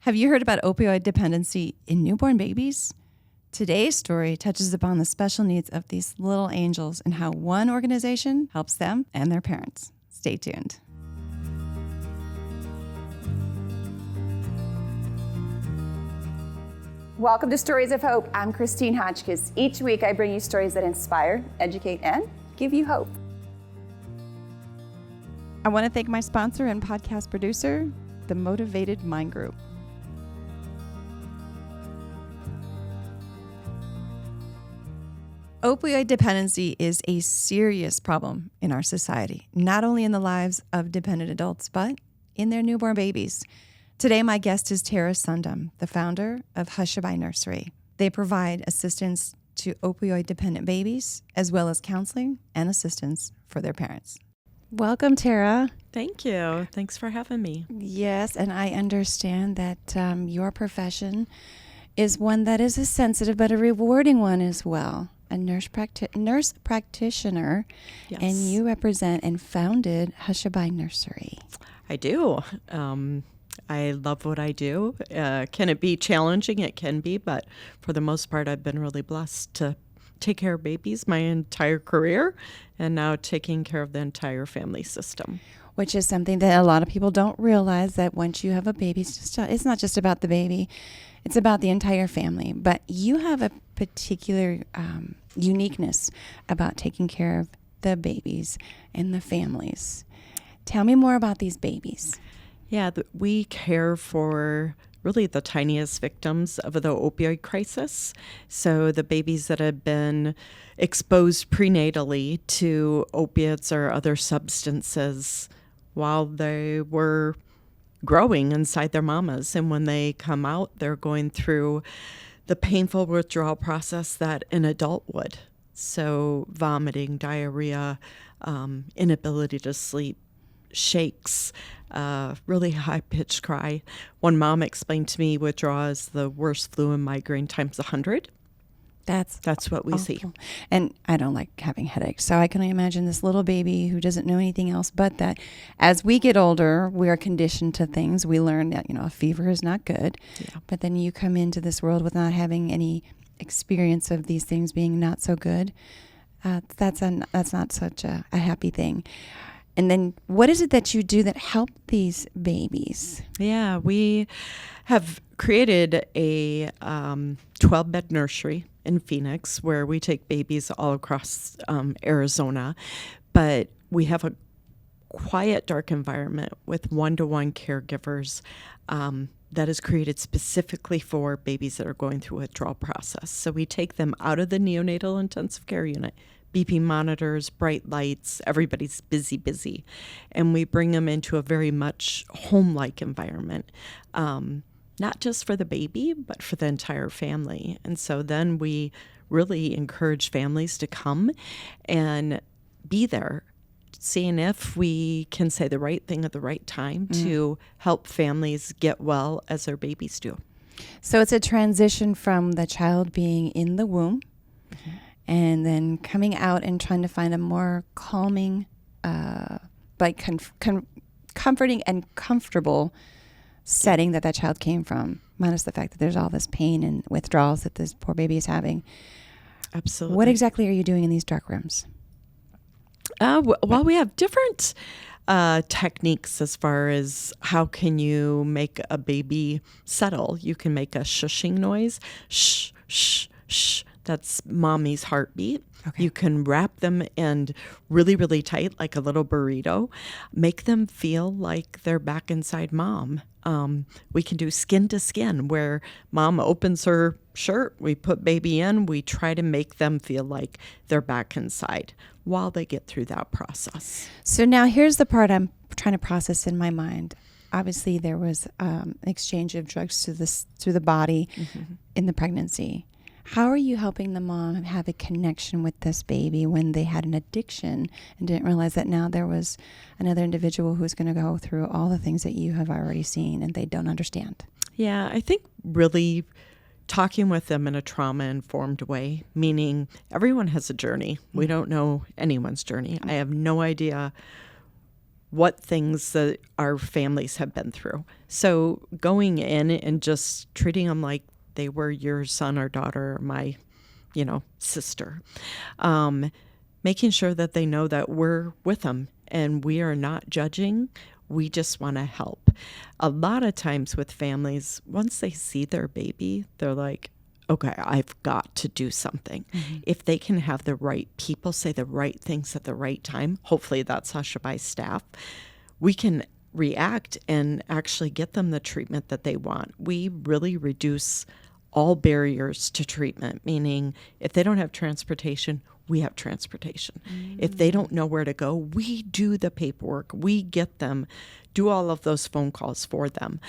Have you heard about opioid dependency in newborn babies? Today's story touches upon the special needs of these little angels and how one organization helps them and their parents. Stay tuned. Welcome to Stories of Hope. I'm Christine Hotchkiss. Each week I bring you stories that inspire, educate, and give you hope. I want to thank my sponsor and podcast producer, the Motivated Mind Group. Opioid dependency is a serious problem in our society, not only in the lives of dependent adults, but in their newborn babies. Today, my guest is Tara Sundem, the founder of Hushabye Nursery. They provide assistance to opioid-dependent babies, as well as counseling and assistance for their parents. Welcome, Tara. Thank you. Thanks for having me. Yes, and I understand that your profession is one that is a sensitive but a rewarding one as well. A nurse practitioner, yes. And you represent and founded Hushabye Nursery. I do. I love what I do. Can it be challenging? It can be, but for the most part, I've been really blessed to take care of babies my entire career, and now taking care of the entire family system. Which is something that a lot of people don't realize, that once you have a baby, it's not just about the baby, it's about the entire family. But you have a particular uniqueness about taking care of the babies and the families. Tell me more about these babies. Yeah, we care for really the tiniest victims of the opioid crisis. So the babies that have been exposed prenatally to opiates or other substances while they were growing inside their mamas. And when they come out, they're going through the painful withdrawal process that an adult would. So vomiting, diarrhea, inability to sleep, shakes, really high-pitched cry. One mom explained to me withdrawal is the worst flu and migraine times 100. That's what we see. And I don't like having headaches, so I can imagine this little baby who doesn't know anything else but that. As we get older, we are conditioned to things. We learn that, a fever is not good. Yeah. But then you come into this world with not having any experience of these things being not so good. That's not such a happy thing. And then what is it that you do that help these babies? Yeah, we have created a 12-bed nursery in Phoenix where we take babies all across Arizona. But we have a quiet, dark environment with one-to-one caregivers that is created specifically for babies that are going through a withdrawal process. So we take them out of the neonatal intensive care unit, BP monitors, bright lights, everybody's busy. And we bring them into a very much home-like environment, not just for the baby, but for the entire family. And so then we really encourage families to come and be there, seeing if we can say the right thing at the right time to help families get well as their babies do. So it's a transition from the child being in the womb, and then coming out and trying to find a more calming, comforting and comfortable setting that child came from, minus the fact that there's all this pain and withdrawals that this poor baby is having. Absolutely. What exactly are you doing in these dark rooms? Well, we have different techniques as far as how can you make a baby settle. You can make a shushing noise. Shh, shh, shh. That's mommy's heartbeat. Okay. You can wrap them in really, really tight, like a little burrito. Make them feel like they're back inside mom. We can do skin to skin, where mom opens her shirt, we put baby in, we try to make them feel like they're back inside while they get through that process. So now here's the part I'm trying to process in my mind. Obviously, there was an exchange of drugs through the body in the pregnancy. How are you helping the mom have a connection with this baby when they had an addiction and didn't realize that now there was another individual who's going to go through all the things that you have already seen and they don't understand? Yeah, I think really talking with them in a trauma-informed way, meaning everyone has a journey. We don't know anyone's journey. I have no idea what things that our families have been through. So going in and just treating them like they were your son or daughter or my, sister. Making sure that they know that we're with them and we are not judging. We just want to help. A lot of times with families, once they see their baby, they're like, okay, I've got to do something. Mm-hmm. If they can have the right people say the right things at the right time, hopefully that's Hushabye staff, we can react and actually get them the treatment that they want. We really reduce all barriers to treatment, meaning if they don't have transportation, we have transportation. Mm. If they don't know where to go, we do the paperwork. We get them, do all of those phone calls for them.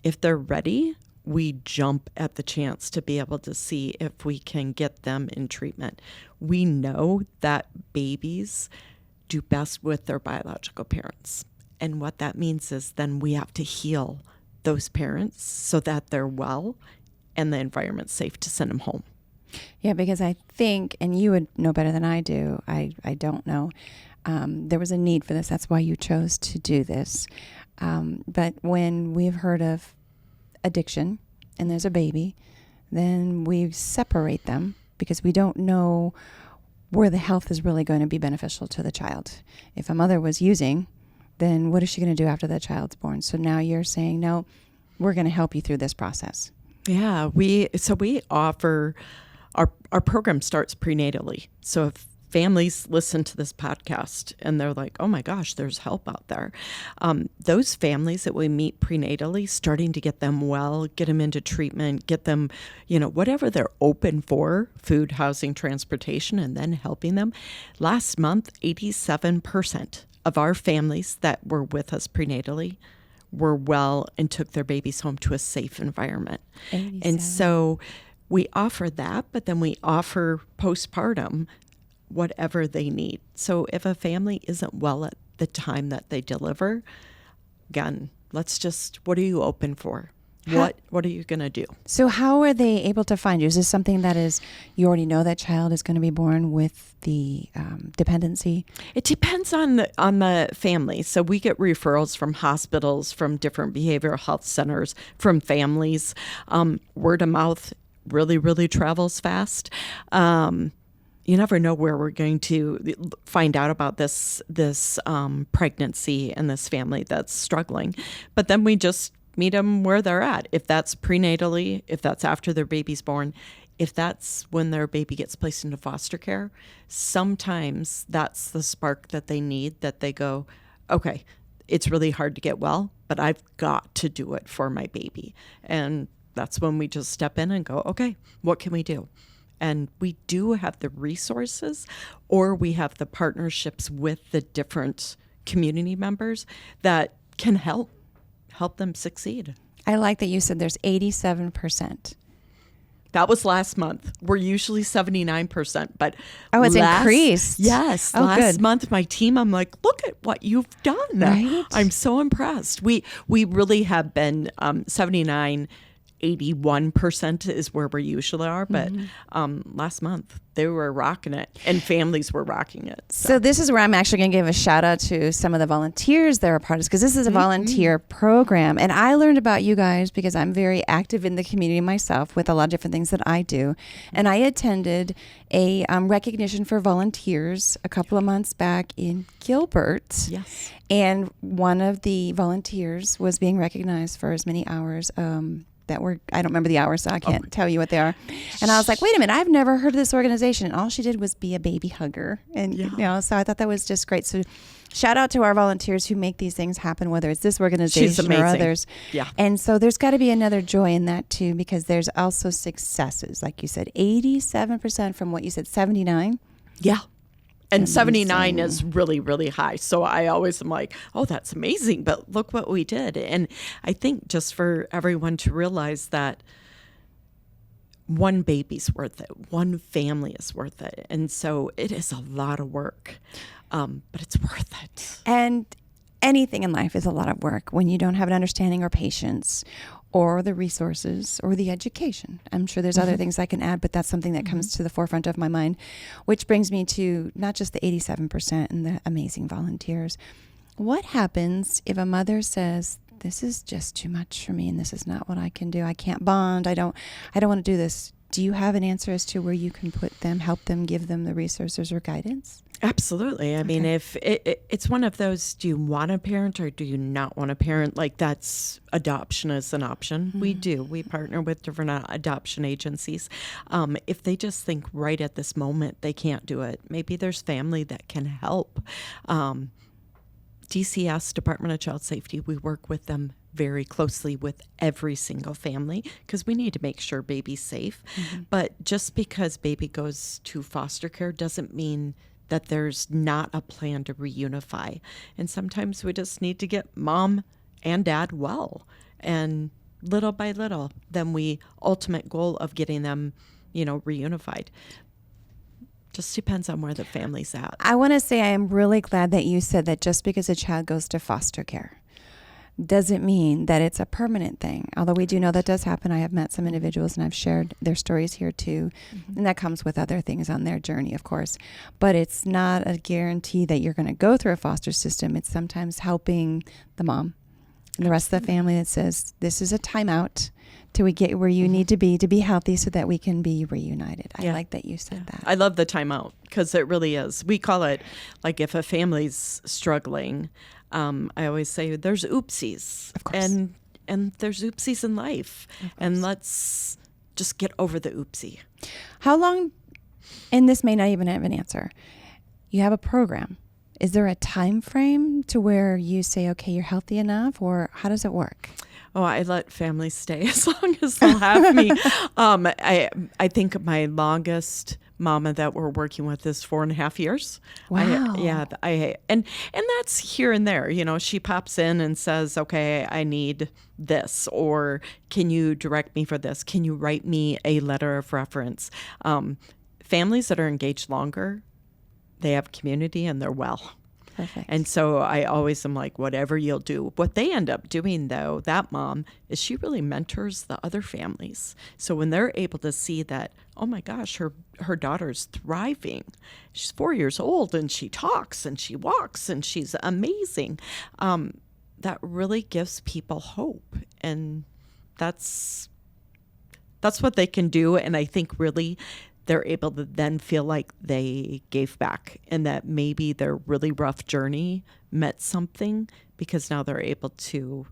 If they're ready, we jump at the chance to be able to see if we can get them in treatment. We know that babies do best with their biological parents. And what that means is then we have to heal those parents so that they're well and the environment's safe to send them home. Yeah, because I think, and you would know better than I do, I don't know, there was a need for this. That's why you chose to do this. But when we've heard of addiction and there's a baby, then we separate them because we don't know where the health is really going to be beneficial to the child. If a mother was using, then what is she going to do after the child's born? So now you're saying, no, we're going to help you through this process. Yeah, we offer, our program starts prenatally. So if families listen to this podcast and they're like, oh my gosh, there's help out there. Those families that we meet prenatally, starting to get them well, get them into treatment, get them, whatever they're open for, food, housing, transportation, and then helping them. Last month, 87% of our families that were with us prenatally were well and took their babies home to a safe environment. 87. And so we offer that, but then we offer postpartum whatever they need. So if a family isn't well at the time that they deliver, again, what are you open for? What are you going to do? So how are they able to find you? Is this something that is, you already know that child is going to be born with the dependency? It depends on the family. So we get referrals from hospitals, from different behavioral health centers, from families. Word of mouth really, really travels fast. You never know where we're going to find out about this pregnancy and this family that's struggling. But then we just meet them where they're at. If that's prenatally, if that's after their baby's born, if that's when their baby gets placed into foster care, sometimes that's the spark that they need, that they go, okay, it's really hard to get well, but I've got to do it for my baby. And that's when we just step in and go, okay, what can we do? And we do have the resources, or we have the partnerships with the different community members that can help them succeed. I like that you said there's 87%. That was last month. We're usually 79%, but it's increased. Yes, last month my team, I'm like, look at what you've done. Right? I'm so impressed. We really have been 79. 81% is where we usually are, but last month they were rocking it and families were rocking it. So this is where I'm actually going to give a shout out to some of the volunteers that are part of this, because this is a volunteer program. And I learned about you guys because I'm very active in the community myself with a lot of different things that I do. And I attended a recognition for volunteers a couple of months back in Gilbert. Yes. And one of the volunteers was being recognized for as many hours I don't remember the hours, so I can't tell you what they are. And I was like, wait a minute, I've never heard of this organization. And all she did was be a baby hugger. And, so I thought that was just great. So shout out to our volunteers who make these things happen, whether it's this organization or others. Yeah. And so there's got to be another joy in that too, because there's also successes. Like you said, 87% from what you said, 79. Yeah. And 79 is really, really high. So I always am like, oh, that's amazing. But look what we did. And I think just for everyone to realize that one baby's worth it. One family is worth it. And so it is a lot of work, but it's worth it. And anything in life is a lot of work when you don't have an understanding or patience, or the resources or the education. I'm sure there's other things I can add, but that's something that comes to the forefront of my mind, which brings me to not just the 87% and the amazing volunteers. What happens if a mother says, this is just too much for me and this is not what I can do. I can't bond. I don't want to do this. Do you have an answer as to where you can put them, help them, give them the resources or guidance? Absolutely. I mean, if it's one of those, do you want to parent or do you not want to parent? Like, that's adoption is an option. We do. We partner with different adoption agencies. If they just think right at this moment they can't do it, maybe there's family that can help. DCS, Department of Child Safety, we work with them very closely with every single family because we need to make sure baby's safe. But just because baby goes to foster care doesn't mean that there's not a plan to reunify. And sometimes we just need to get mom and dad well. And little by little, then we ultimate goal of getting them, reunified. Just depends on where the family's at. I want to say I am really glad that you said that just because a child goes to foster care doesn't mean that it's a permanent thing. Although we do know that does happen. I have met some individuals and I've shared their stories here too. And that comes with other things on their journey, of course. But it's not a guarantee that you're going to go through a foster system. It's sometimes helping the mom and the rest of the family that says, this is a timeout till we get where you need to be healthy so that we can be reunited. I like that you said that. I love the timeout because it really is. We call it, like, if a family's struggling, I always say there's oopsies. Of course. And there's oopsies in life. And let's just get over the oopsie. How long, and this may not even have an answer, you have a program. Is there a time frame to where you say, okay, you're healthy enough, or how does it work? Oh, I let families stay as long as they'll have me. I think my longest mama that we're working with is 4.5 years. Wow. And that's here and there. She pops in and says, okay, I need this, or can you direct me for this? Can you write me a letter of reference? Families that are engaged longer, they have community and they're well. Perfect. And so I always am like, whatever you'll do. What they end up doing, though, that mom, is she really mentors the other families. So when they're able to see that, oh my gosh, her daughter's thriving. She's 4 years old and she talks and she walks and she's amazing. That really gives people hope. And that's what they can do. And I think really they're able to then feel like they gave back and that maybe their really rough journey meant something because now they're able to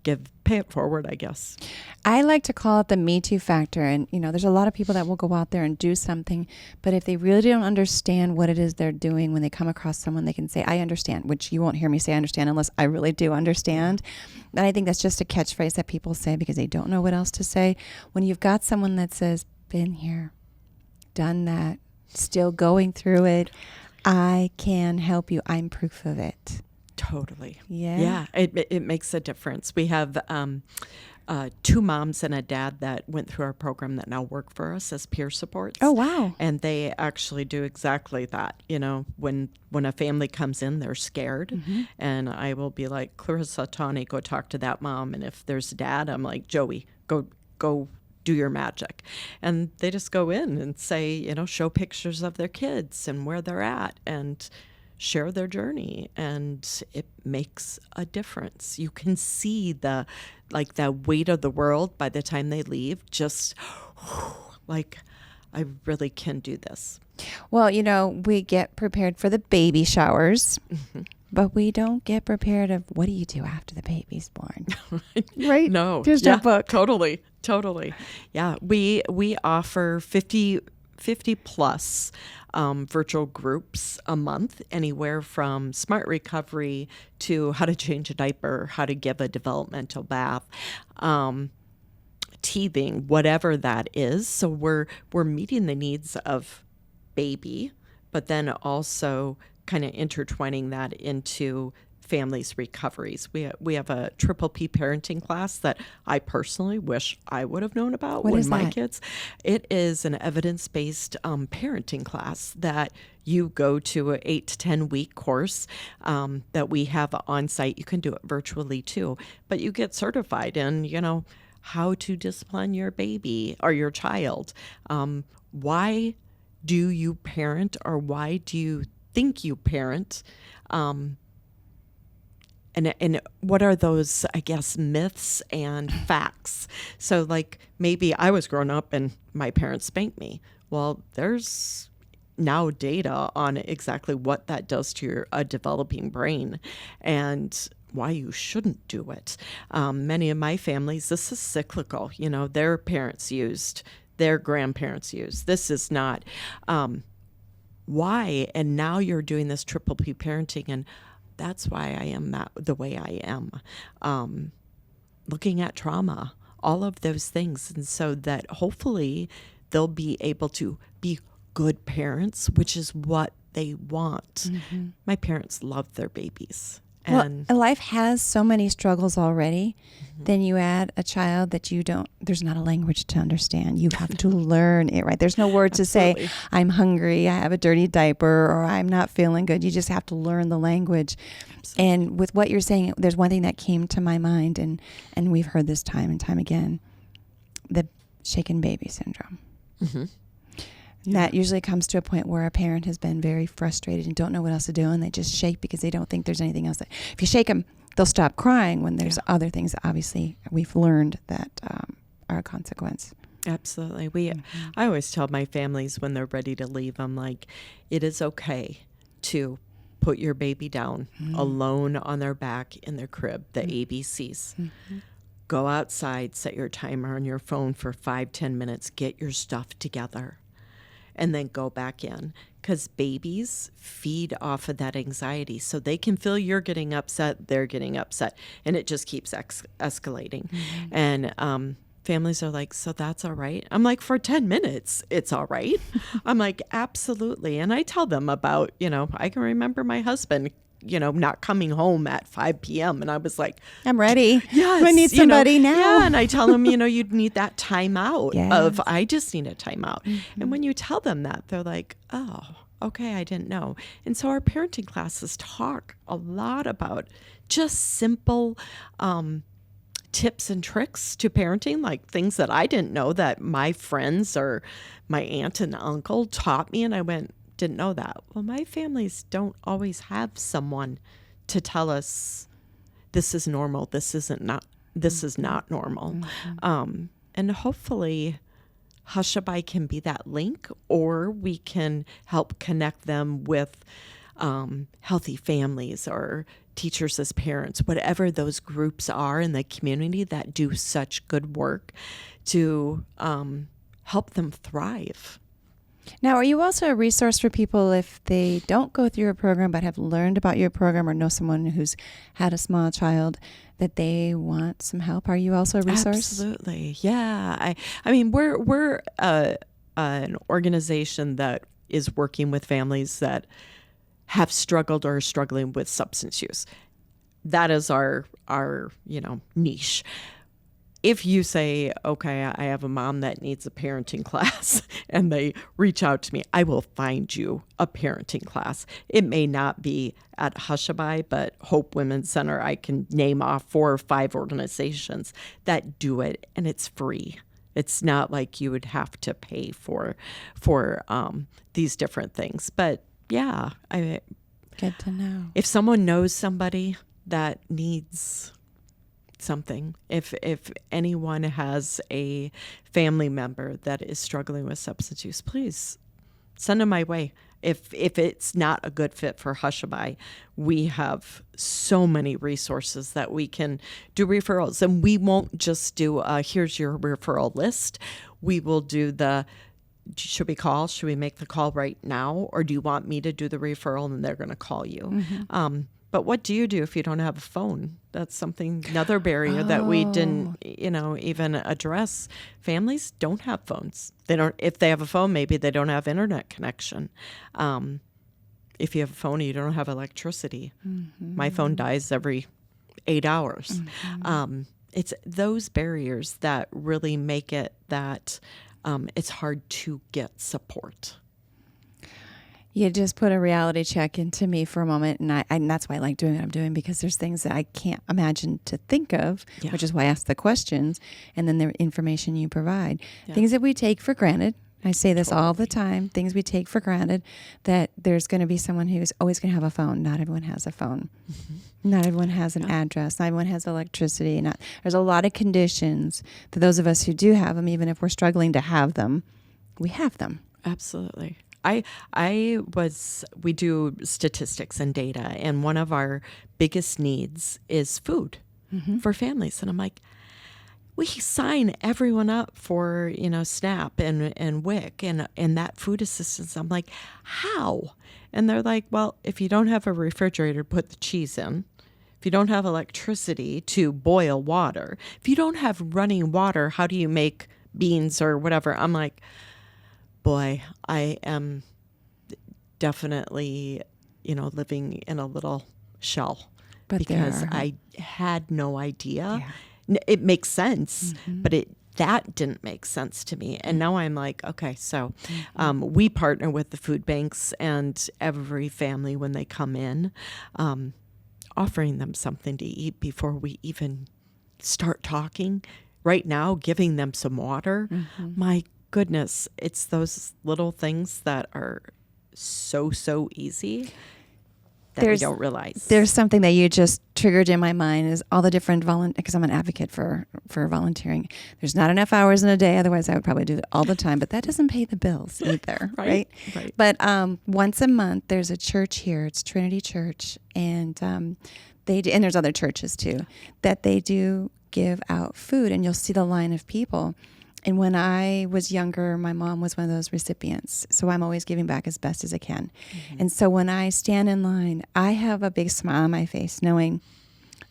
pay it forward, I guess. I like to call it the Me Too factor. And, there's a lot of people that will go out there and do something, but if they really don't understand what it is they're doing, when they come across someone, they can say, I understand, which you won't hear me say I understand unless I really do understand. And I think that's just a catchphrase that people say because they don't know what else to say. When you've got someone that says, been here, done that, still going through it, I can help you. I'm proof of it. Totally. Yeah. Yeah. It makes a difference. We have 2 moms and a dad that went through our program that now work for us as peer supports. Oh, wow. And they actually do exactly that. When a family comes in, they're scared. And I will be like, Clarissa, Tawny, go talk to that mom. And if there's dad, I'm like, Joey, go do your magic. And they just go in and say, show pictures of their kids and where they're at and share their journey. And it makes a difference. You can see the weight of the world by the time they leave, just like, I really can do this. Well, we get prepared for the baby showers, but we don't get prepared of what do you do after the baby's born. Right? No. Just a book. Totally. Yeah. We offer 50 plus virtual groups a month, anywhere from smart recovery to how to change a diaper, how to give a developmental bath, teething, whatever that is. So we're meeting the needs of baby, but then also kind of intertwining that into families' recoveries. We have a triple P parenting class that I personally wish I would have known about What when is my that? kids. It is an evidence-based parenting class that you go to an 8 to 10 week course that we have on site. You can do it virtually too, but you get certified in, how to discipline your baby or your child. Why do you parent, or why do you think you parent? And what are those, I guess, myths and facts? So like maybe I was growing up and my parents spanked me. Well, there's now data on exactly what that does to a developing brain and why you shouldn't do it. Many of my families, this is cyclical. Their parents used, their grandparents used. This is not why. And now you're doing this triple P parenting, and that's why I am the way I am. Looking at trauma, all of those things. And so that hopefully they'll be able to be good parents, which is what they want. Mm-hmm. My parents love their babies. And life has so many struggles already. Mm-hmm. Then you add a child that there's not a language to understand. You have to learn it, right? There's no word to say, I'm hungry, I have a dirty diaper, or I'm not feeling good. You just have to learn the language. Absolutely. And with what you're saying, there's one thing that came to my mind, and we've heard this time and time again, the shaken baby syndrome. Mm-hmm. And that usually comes to a point where a parent has been very frustrated and don't know what else to do, and they just shake because they don't think there's anything else. If you shake them, they'll stop crying, when there's other things that obviously we've learned that are a consequence. Absolutely. I always tell my families when they're ready to leave, I'm like, it is okay to put your baby down alone on their back in their crib, the ABCs. Mm-hmm. Go outside, set your timer on your phone for 5-10 minutes, get your stuff together, and then go back in, because babies feed off of that anxiety. So they can feel you're getting upset, they're getting upset, and it just keeps escalating. Mm-hmm. And families are like, so that's all right? I'm like, for 10 minutes, it's all right. I'm like, absolutely. And I tell them about, I can remember my husband not coming home at 5 p.m. And I was like, I'm ready. Yes. I need somebody now. Yeah. And I tell them, you'd need that time out yes. I just need a time out. Mm-hmm. And when you tell them that, they're like, oh, okay, I didn't know. And so our parenting classes talk a lot about just simple tips and tricks to parenting, like things that I didn't know that my friends or my aunt and uncle taught me. And I didn't know that. Well, my families don't always have someone to tell us this is normal. This is not normal. Mm-hmm. And hopefully Hushabye can be that link, or we can help connect them with healthy families or teachers as parents, whatever those groups are in the community that do such good work to help them thrive. Now, are you also a resource for people if they don't go through a program but have learned about your program, or know someone who's had a small child that they want some help? Are you also a resource? Absolutely. Yeah. I mean, we're an organization that is working with families that have struggled or are struggling with substance use. That is our niche. If you say, okay, I have a mom that needs a parenting class, and they reach out to me, I will find you a parenting class. It may not be at Hushabye, but Hope Women's Center, I can name off 4 or 5 organizations that do it, and it's free. It's not like you would have to pay for these different things. But yeah, good to know. If someone knows somebody that needs something, if anyone has a family member that is struggling with substance use, please send them my way. If it's not a good fit for Hushabye, we have so many resources that we can do referrals. And we won't just do here's your referral list. We will do should we call? Should we make the call right now? Or do you want me to do the referral and they're going to call you? Mm-hmm. But what do you do if you don't have a phone? That's another barrier that we didn't, even address. Families don't have phones. They don't. If they have a phone, maybe they don't have internet connection. if you have a phone, you don't have electricity. My phone dies every 8 hours. It's those barriers that really make it that it's hard to get support. You just put a reality check into me for a moment, and that's why I like doing what I'm doing, because there's things that I can't imagine to think of, which is why I ask the questions, and then the information you provide. Things that we take for granted. I say this all the time, things we take for granted, that there's going to be someone who's always going to have a phone. Not everyone has a phone. Not everyone has an address. Not everyone has electricity. There's a lot of conditions that those of us who do have them, even if we're struggling to have them, we have them. Absolutely. We do statistics and data, and one of our biggest needs is food for families. And I'm like, we sign everyone up for, SNAP and WIC and that food assistance. I'm like, how? And they're like, well, if you don't have a refrigerator to put the cheese in, if you don't have electricity to boil water, if you don't have running water, how do you make beans or whatever? I'm like, boy, I am definitely, living in a little shell, because I had no idea. It makes sense, but that didn't make sense to me. And now I'm like, okay, so we partner with the food banks and every family when they come in, offering them something to eat before we even start talking. Right now, giving them some water. My goodness, it's those little things that are so easy that we don't realize. There's something that you just triggered in my mind, is all the different because I'm an advocate for volunteering. There's not enough hours in a day, otherwise I would probably do it all the time, but that doesn't pay the bills either, right? But once a month there's a church here, it's Trinity Church, and and there's other churches too, that they do give out food, and you'll see the line of people. And when I was younger, my mom was one of those recipients. So I'm always giving back as best as I can. And so when I stand in line, I have a big smile on my face, knowing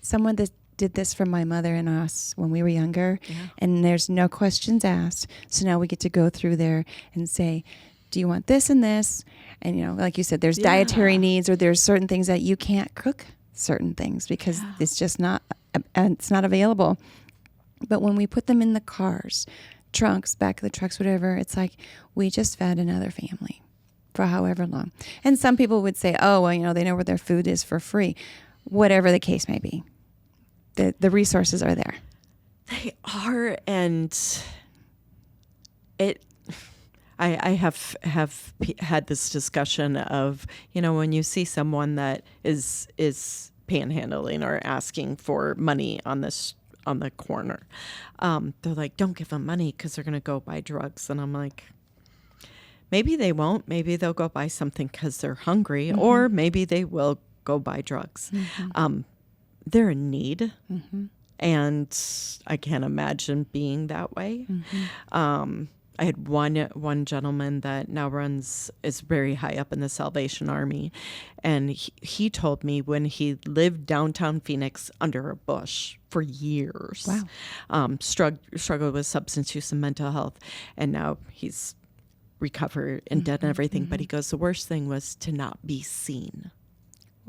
someone that did this for my mother and us when we were younger. And there's no questions asked. So now we get to go through there and say, do you want this and this? And, like you said, there's dietary needs, or there's certain things that you can't cook certain things because it's just not available. But when we put them in the cars, trunks, back of the trucks, whatever, it's like we just fed another family for however long. And some people would say, oh, well, they know where their food is for free. Whatever the case may be, the resources are there. They are, and I have had this discussion of, when you see someone that is panhandling or asking for money on the corner, they're like, don't give them money because they're going to go buy drugs. And I'm like, maybe they won't. Maybe they'll go buy something because they're hungry, or maybe they will go buy drugs. They're in need, and I can't imagine being that way. I had one gentleman that now is very high up in the Salvation Army, and he told me when he lived downtown Phoenix under a bush for years, struggled with substance use and mental health, and now he's recovered and dead and everything. But he goes, the worst thing was to not be seen.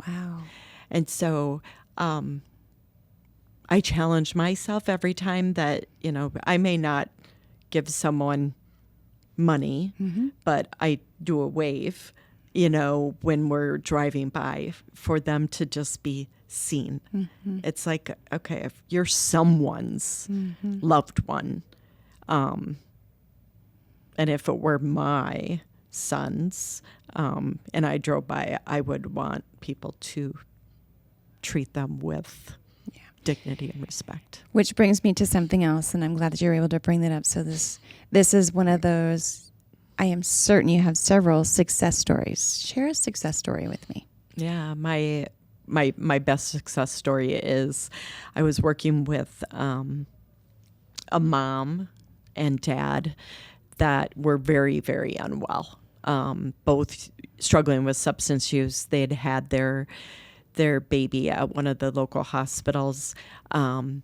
Wow. And so I challenge myself every time that, I may not give someone money, but I do a wave, when we're driving by, for them to just be seen. It's like, okay, if you're someone's loved one, and if it were my sons, and I drove by, I would want people to treat them with dignity and respect. Which brings me to something else, and I'm glad that you're able to bring that up. So this is one of those, I am certain you have several success stories. Share a success story with me. Yeah, my best success story is I was working with a mom and dad that were very, very unwell, both struggling with substance use. They had had their baby at one of the local hospitals. Her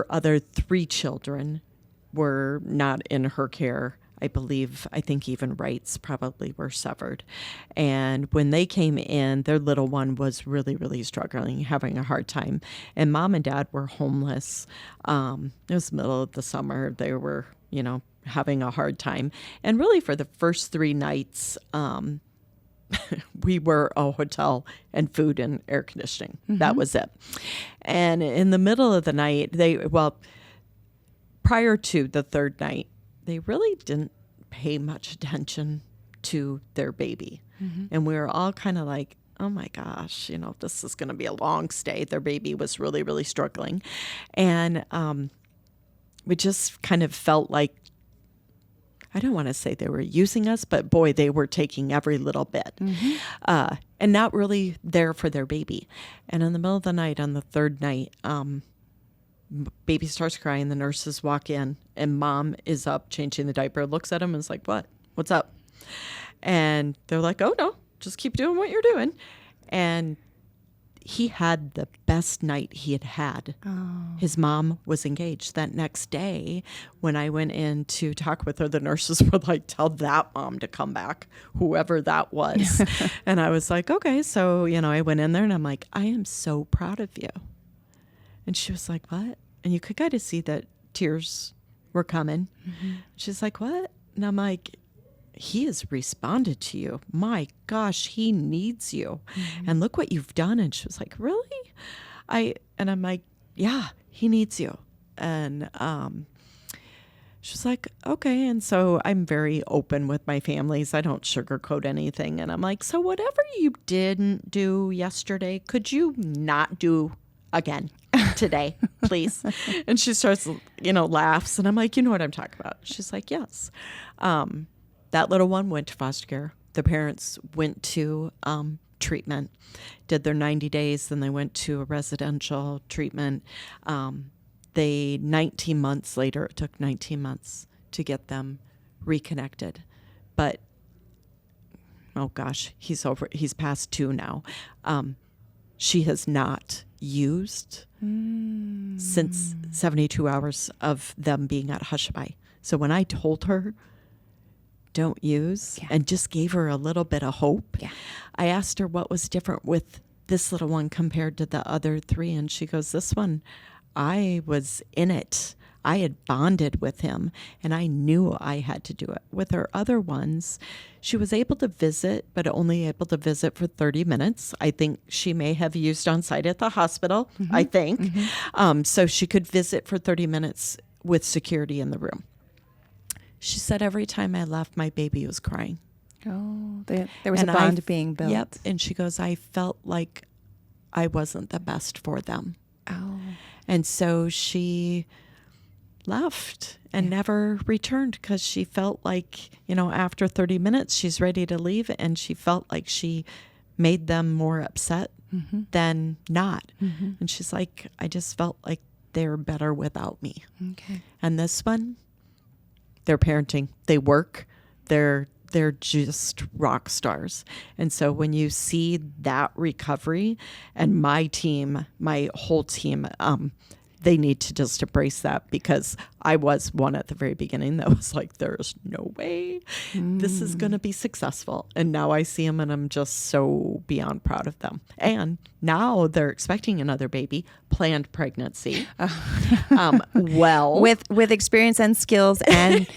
other 3 children were not in her care. I think even rights probably were severed. And when they came in, their little one was really, really struggling, having a hard time. And mom and dad were homeless. It was the middle of the summer. They were, having a hard time. And really for the first 3 nights, we were a hotel and food and air conditioning. That was it. And in the middle of the night, prior to the 3rd night, they really didn't pay much attention to their baby. And we were all kind of like, oh my gosh, this is going to be a long stay. Their baby was really, really struggling. And we just kind of felt like, I don't want to say they were using us, but boy, they were taking every little bit and not really there for their baby. And in the middle of the night, on the 3rd night, baby starts crying. The nurses walk in and mom is up changing the diaper, looks at him and is like, what's up? And they're like, oh no, just keep doing what you're doing. And he had the best night he had had. Oh. His mom was engaged. That next day, when I went in to talk with her, the nurses were like, tell that mom to come back, whoever that was. And I was like, okay. So, I went in there and I'm like, I am so proud of you. And she was like, what? And you could kind of see that tears were coming. She's like, what? And I'm like, he has responded to you. My gosh, he needs you. And look what you've done. And she was like, really? And I'm like, yeah, he needs you. And she's like, okay. And so I'm very open with my families. I don't sugarcoat anything. And I'm like, so whatever you didn't do yesterday, could you not do again today, please? And she starts, laughs. And I'm like, you know what I'm talking about? She's like, yes. That little one went to foster care. The parents went to treatment, did their 90 days, then they went to a residential treatment. 19 months later, it took 19 months to get them reconnected. But, oh gosh, he's past 2 now. She has not used since 72 hours of them being at Hushabye. So when I told her, don't use, and just gave her a little bit of hope. I asked her what was different with this little one compared to the other 3. And she goes, this one, I was in it. I had bonded with him and I knew I had to do it. With her other ones, she was able to visit, but only able to visit for 30 minutes. I think she may have used on site at the hospital, I think. So she could visit for 30 minutes with security in the room. She said, every time I left, my baby was crying. Oh, there was a bond being built. Yep. And she goes, I felt like I wasn't the best for them. Oh. And so she left and never returned because she felt like, after 30 minutes, she's ready to leave. And she felt like she made them more upset than not. And she's like, I just felt like they were better without me. Okay. And this one, they're parenting, they work, they're just rock stars. And so when you see that recovery, and my whole team, they need to just embrace that, because I was one at the very beginning that was like, there's no way this is going to be successful. And now I see them and I'm just so beyond proud of them. And now they're expecting another baby, planned pregnancy. With experience and skills and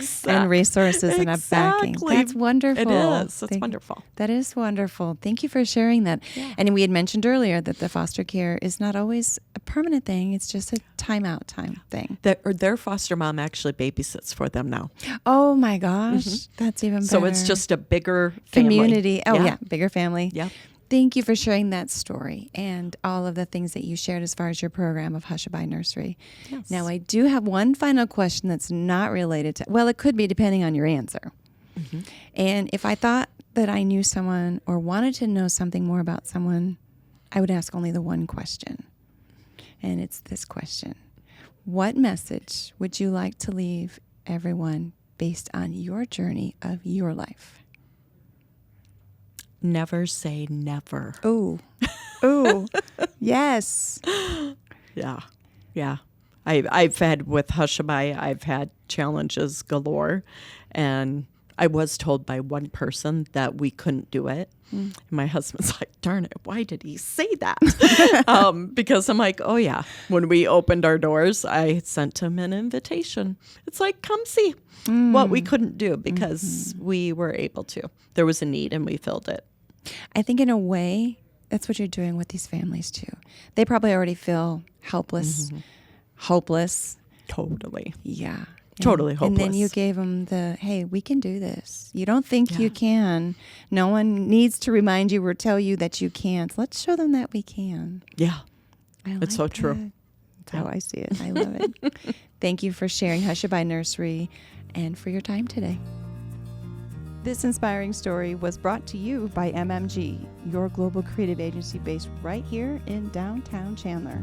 resources and a backing. That's wonderful. It is. It's wonderful. That is wonderful. Thank you for sharing that. Yeah. And we had mentioned earlier that the foster care is not always a permanent thing. It's just a time thing. Their foster mom actually babysits for them now. Oh my gosh. That's even better. So it's just a bigger family. Community. Oh yeah. Bigger family. Yeah. Thank you for sharing that story and all of the things that you shared as far as your program of Hushabye Nursery. Yes. Now, I do have one final question that's not related to, well, it could be depending on your answer. And if I thought that I knew someone or wanted to know something more about someone, I would ask only the one question. And it's this question. What message would you like to leave everyone based on your journey of your life? Never say never. Ooh. Ooh. Yes. Yeah. I've had with Hushabye, I've had challenges galore, and I was told by one person that we couldn't do it. And my husband's like, darn it, why did he say that? Because I'm like, oh yeah, when we opened our doors, I sent him an invitation. It's like, come see what we couldn't do, because we were able to. There was a need and we filled it. I think in a way, that's what you're doing with these families too. They probably already feel helpless, hopeless. Totally. Yeah. Totally hopeless. And then you gave them the, hey, we can do this. You don't think you can. No one needs to remind you or tell you that you can't. Let's show them that we can. Yeah. It's so true. That's how I see it. I love it. Thank you for sharing Hushabye Nursery and for your time today. This inspiring story was brought to you by MMG, your global creative agency based right here in downtown Chandler.